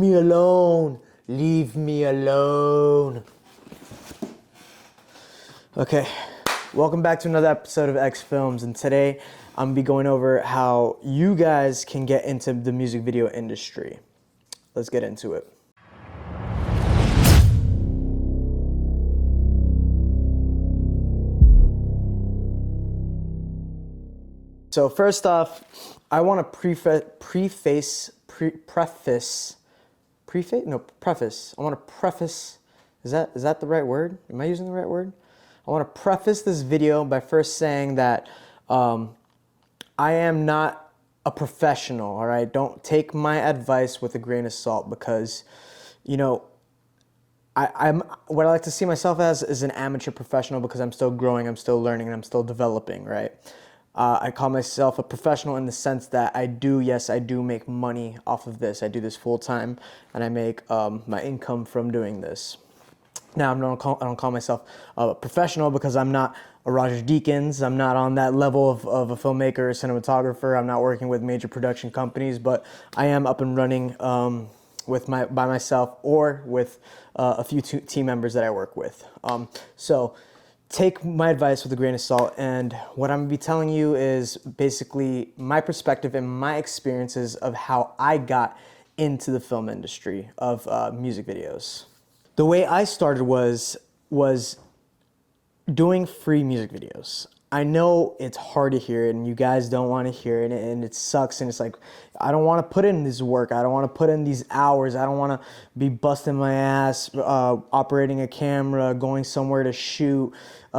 me alone. Leave me alone. Okay, welcome back to another episode of X Films, and today I'm gonna be going over how you guys can get into the music video industry. Let's get into it. So first off, I want to preface. I want to preface. Is that the right word? Am I using the right word? I want to preface this video by first saying that I am not a professional. All right, don't take my advice with a grain of salt because, you know, I'm what I like to see myself as is an amateur professional because I'm still growing, I'm still learning, and I'm still developing. Right. I call myself a professional in the sense that I do make money off of this. I do this full time, and I make my income from doing this. Now, I don't call myself a professional because I'm not a Roger Deakins. I'm not on that level of a filmmaker or cinematographer. I'm not working with major production companies, but I am up and running by myself or with a few team members that I work with. So take my advice with a grain of salt, and what I'm going to be telling you is basically my perspective and my experiences of how I got into the film industry of music videos. The way I started was doing free music videos. I know it's hard to hear it and you guys don't want to hear it and it sucks, and it's like, I don't want to put in this work. I don't want to put in these hours. I don't want to be busting my ass, operating a camera, going somewhere to shoot,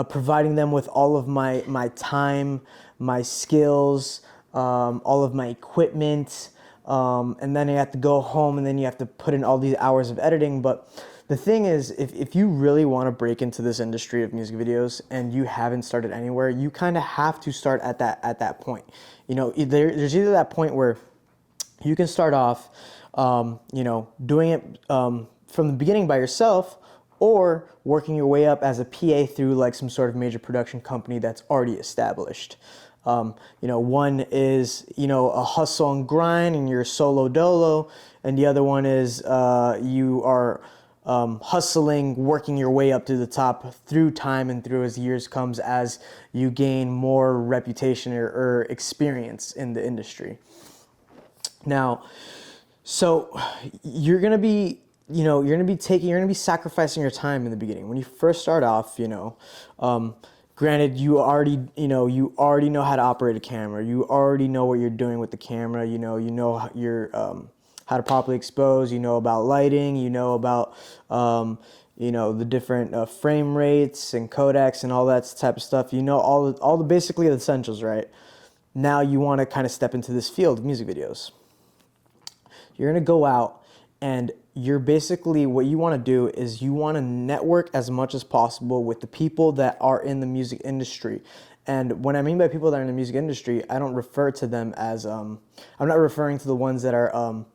providing them with all of my time, my skills, all of my equipment, and then you have to go home and then you have to put in all these hours of editing. But the thing is, if you really want to break into this industry of music videos and you haven't started anywhere, you kind of have to start at that point. You know, there's either that point where you can start off, doing it from the beginning by yourself, or working your way up as a PA through like some sort of major production company that's already established. One is, a hustle and grind and you're solo dolo, and the other one is you are hustling, working your way up to the top through time and through as years comes as you gain more reputation or experience in the industry. Now, so you're gonna be sacrificing your time in the beginning. When you first start off, granted, you already know how to operate a camera. You already know what you're doing with the camera. You know how to properly expose. You know about lighting. You know about the different frame rates and codecs and all that type of stuff. You know all the basically the essentials, right? Now you want to kind of step into this field of music videos. You're gonna go out and you're basically, what you want to do is you want to network as much as possible with the people that are in the music industry. And when I mean by people that are in the music industry, I don't refer to them as, I'm not referring to the ones that are,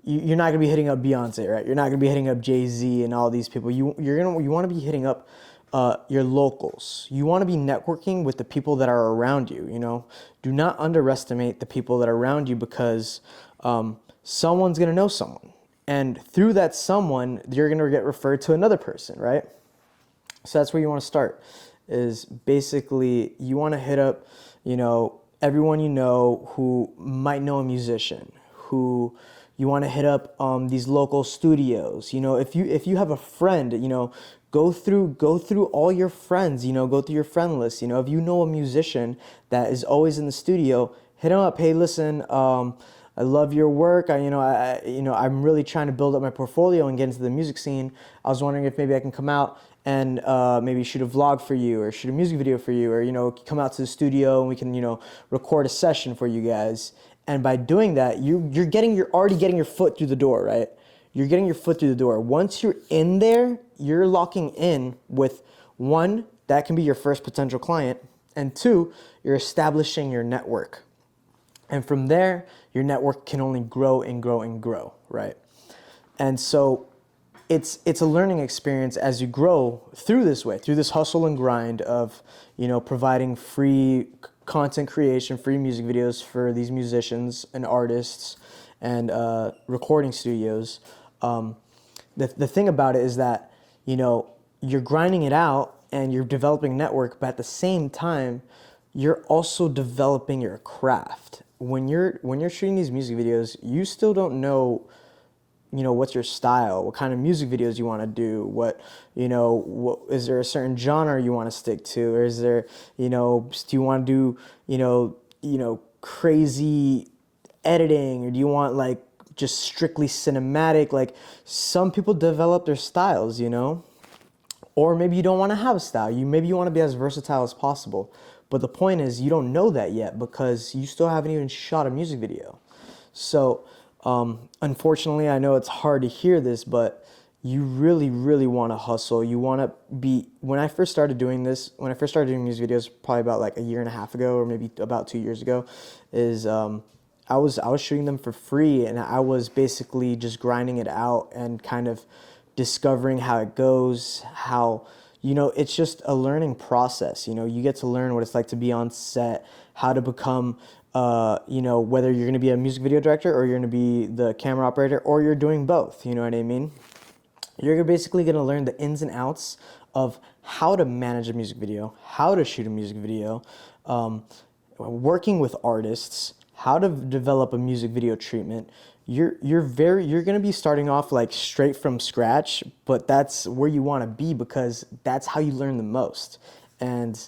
you're not going to be hitting up Beyonce, right? You're not going to be hitting up Jay-Z and all these people. You want to be hitting up your locals. You want to be networking with the people that are around you, Do not underestimate the people that are around you because someone's going to know someone. And through that someone, you're going to get referred to another person, right? So that's where you want to start, is basically you want to hit up, everyone who might know a musician, who you want to hit up these local studios. If you have a friend, go through all your friends, go through your friend list. If you know a musician that is always in the studio, hit them up. Hey, listen, I love your work. I'm really trying to build up my portfolio and get into the music scene. I was wondering if maybe I can come out and maybe shoot a vlog for you or shoot a music video for you, or come out to the studio and we can record a session for you guys. And by doing that, you're already getting your foot through the door, right? You're getting your foot through the door. Once you're in there, you're locking in with, one, that can be your first potential client, and two, you're establishing your network. And from there, your network can only grow and grow and grow, right? And so it's a learning experience as you grow through this hustle and grind of, providing free content creation, free music videos for these musicians and artists and recording studios. The thing about it is that, you know, you're grinding it out and you're developing a network, but at the same time, you're also developing your craft. When you're shooting these music videos, you still don't know, you know, what's your style, what kind of music videos you want to do, what is there a certain genre you want to stick to, or is there, do you want to do, crazy editing, or do you want like just strictly cinematic? Like some people develop their styles, or maybe you don't want to have a style. Maybe you want to be as versatile as possible. But the point is, you don't know that yet because you still haven't even shot a music video. So, unfortunately, I know it's hard to hear this, but you really, really want to hustle. You want to be. When I first started doing music videos, probably about like a year and a half ago, or maybe about 2 years ago, I was shooting them for free, and I was basically just grinding it out and kind of discovering how it goes, it's just a learning process. You get to learn what it's like to be on set, how to become, whether you're going to be a music video director or you're going to be the camera operator or you're doing both. You know what I mean? You're basically going to learn the ins and outs of how to manage a music video, how to shoot a music video, working with artists, how to develop a music video treatment. You're going to be starting off like straight from scratch, but that's where you want to be because that's how you learn the most. And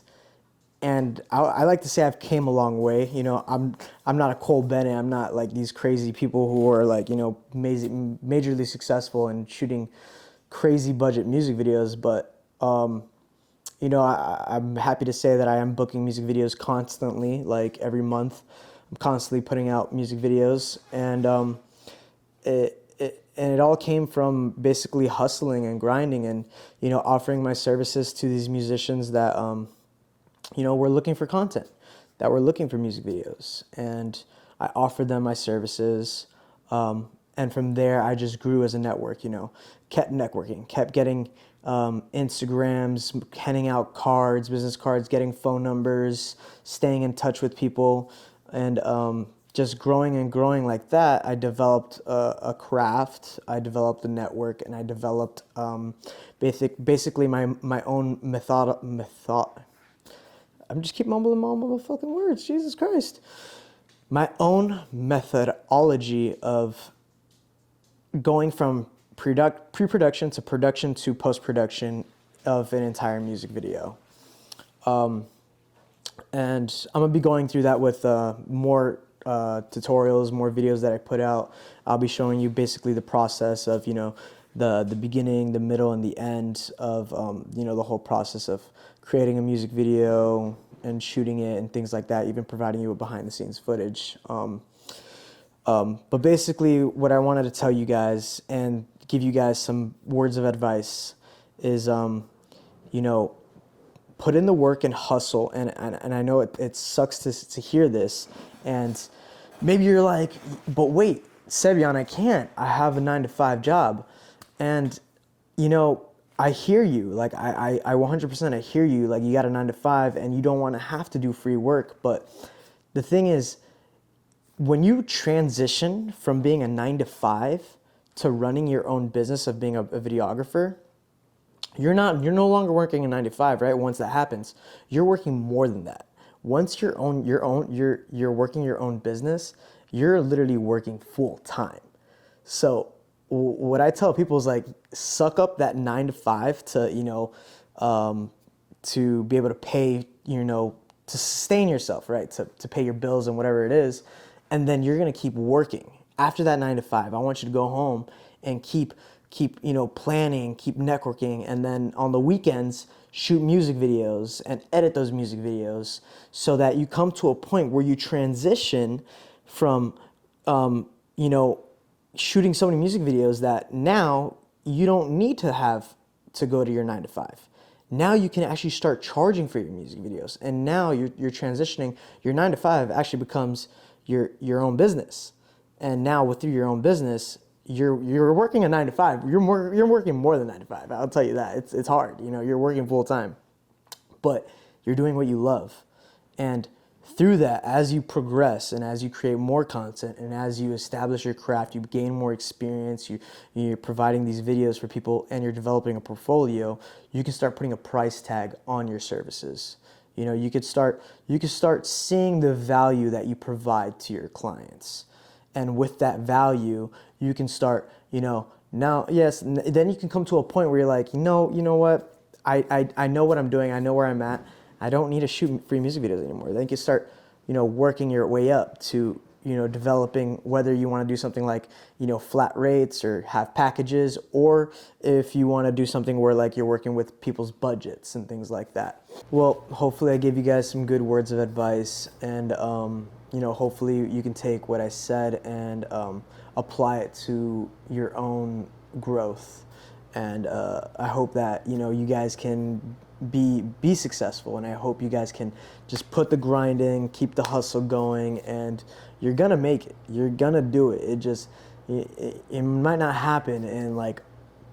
I like to say I've came a long way. I'm not a Cole Bennett. I'm not like these crazy people who are like, majorly successful and shooting crazy budget music videos. But, I'm happy to say that I am booking music videos constantly, like every month. I'm constantly putting out music videos, and it all came from basically hustling and grinding and, offering my services to these musicians that, were looking for content, that were looking for music videos. And I offered them my services. And from there, I just grew as a network, kept networking, kept getting Instagrams, handing out cards, business cards, getting phone numbers, staying in touch with people. And just growing and growing like that, I developed a craft, I developed a network, and I developed basically my own I'm just keep mumbling my fucking words, Jesus Christ. My own methodology of going from pre-production to production to post-production of an entire music video. And I'm gonna be going through that with more tutorials, more videos that I put out. I'll be showing you basically the process of, the beginning, the middle, and the end of, the whole process of creating a music video and shooting it and things like that, even providing you with behind the scenes footage. But basically what I wanted to tell you guys and give you guys some words of advice is, put in the work and hustle. And I know it sucks to hear this. And maybe you're like, but wait, Sebjan, I can't. I have a 9-to-5 job. And, I hear you. Like, I 100% I hear you. Like, you got a 9-to-5 and you don't want to have to do free work. But the thing is, when you transition from being a 9-to-5 to running your own business of being a videographer, you're no longer working a 9-to-5, right? Once that happens, you're working more than that. Once you're working your own business, you're literally working full time. So what I tell people is like, suck up that 9-to-5 to be able to pay, to sustain yourself, right? To pay your bills and whatever it is. And then you're going to keep working after that 9-to-5. I want you to go home and keep planning, keep networking, and then on the weekends, shoot music videos and edit those music videos so that you come to a point where you transition from, shooting so many music videos that now you don't need to have to go to your 9-to-5. Now you can actually start charging for your music videos. And now you're transitioning, your 9-to-5 actually becomes your own business. And now through your own business, you're working a 9-to-5. You're working more than 9-to-5. I'll tell you that. It's hard. You're working full time, but you're doing what you love. And through that, as you progress and as you create more content and as you establish your craft, you gain more experience, you're providing these videos for people and you're developing a portfolio, you can start putting a price tag on your services. You know, you could start seeing the value that you provide to your clients. And with that value, you can start, you know, now, yes, then you can come to a point where you're like, you know what, I know what I'm doing, I know where I'm at, I don't need to shoot free music videos anymore. Then you can start, you know, working your way up to, you know, developing whether you want to do something like, you know, flat rates or have packages, or if you want to do something where like you're working with people's budgets and things like that. Well, hopefully I gave you guys some good words of advice, and you know, hopefully you can take what I said and apply it to your own growth. And I hope that, you know, you guys can be successful, and I hope you guys can just put the grind in, keep the hustle going, and you're gonna make it. You're gonna do it. It might not happen in like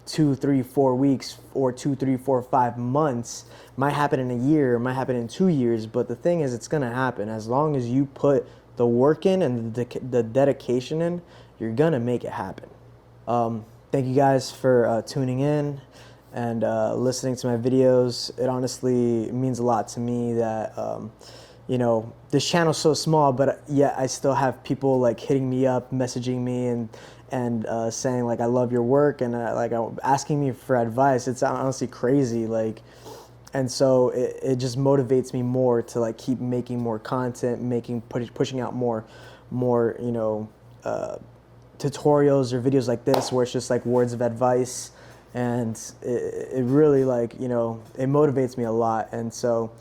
2, 3, 4 weeks, or 2, 3, 4, 5 months. It might happen in a year, it might happen in 2 years, but the thing is, it's gonna happen. As long as you put the work in and the dedication in, you're gonna make it happen. Thank you guys for tuning in and listening to my videos. It honestly means a lot to me that, you know, this channel's so small, but yet I still have people like hitting me up, messaging me, and saying like, I love your work, and like asking me for advice. It's honestly crazy. Like, and so it just motivates me more to like keep making more content, pushing out more, you know, tutorials or videos like this where it's just like words of advice, and it really, like, you know, it motivates me a lot. And so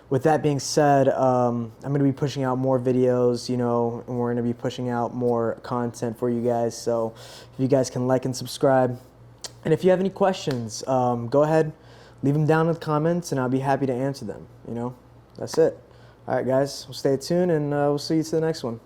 with that being said, I'm going to be pushing out more videos, you know, and we're going to be pushing out more content for you guys. So if you guys can like and subscribe, and if you have any questions, go ahead, leave them down in the comments, and I'll be happy to answer them. You know, that's it. All right, guys, we'll stay tuned, and we'll see you to the next one.